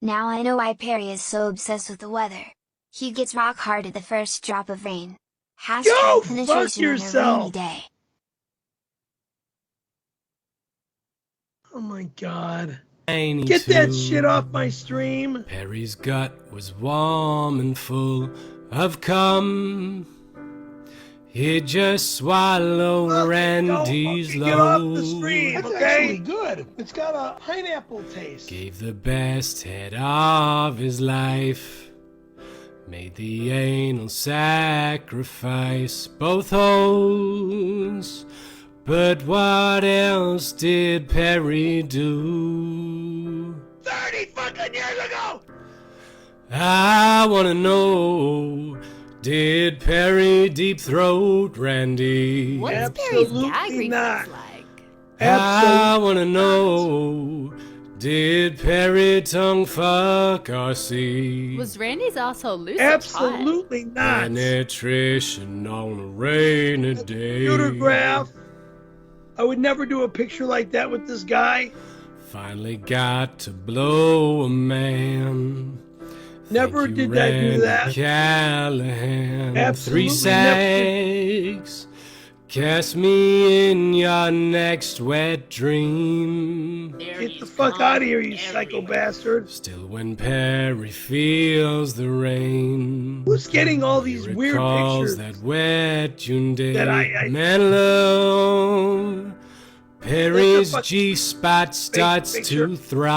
Now I know why Perry is so obsessed with the weather. He gets rock hard at the first drop of rain. Go Penetration fuck on a rainy yourself! day. Oh my god. Get that shit off my stream! Perry's gut was warm and full of cum. He'd just swallow Randy's Get off the load. stream, That's okay? actually good. It's got a pineapple taste. Gave the best head of his life. Made the anal sacrifice, both holes. But what else did Perry do? 30 fucking years ago! I wanna know, did Perry deep throat Randy? What's Perry's Absolutely gag not. reflex like? I wanna know, did Perry tongue fuck RC? Was Randy's asshole loose or Absolutely not. Penetration on a rainy day. Photograph. I would never do a picture like that with this guy. Finally got to blow a man. Never Thank you, did I do Randy that. Callahan. Absolutely 3 sacks. Cast me in your next wet dream. Get the fuck out of here, you psycho bastard. Still when Perry feels the rain. Who's getting all these He weird recalls pictures? that wet June day. That I- Menlo. Perry's fuck- G-spot starts picture. to throb.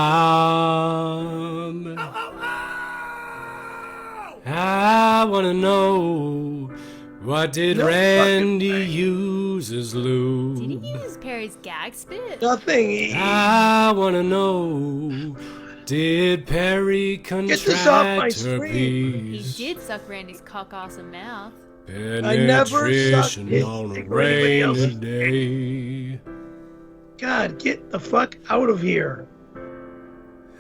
I wanna know, what did No Randy fucking way. use as lube? Did he use Perry's gag spit? Nothing. I wanna know, did Perry this off my contract screen. He herpes? did suck Randy's cock ass and mouth. I never sucked Penetration his on a dick or anybody rainy else's day. God, get the fuck out of here.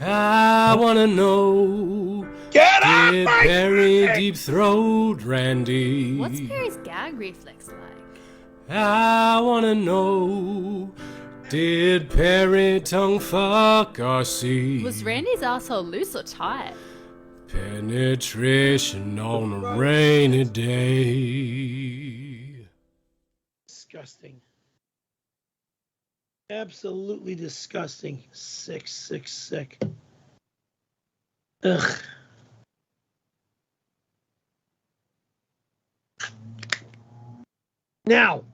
I wanna know, Get off did my Perry screen! deep throat Randy? What's Perry's gag reflex like? I wanna know, did Perry tongue fuck RC? Was Randy's asshole loose or tight? Penetration on a rainy day. Disgusting. Absolutely disgusting. Sick, sick, sick. Ugh. Now,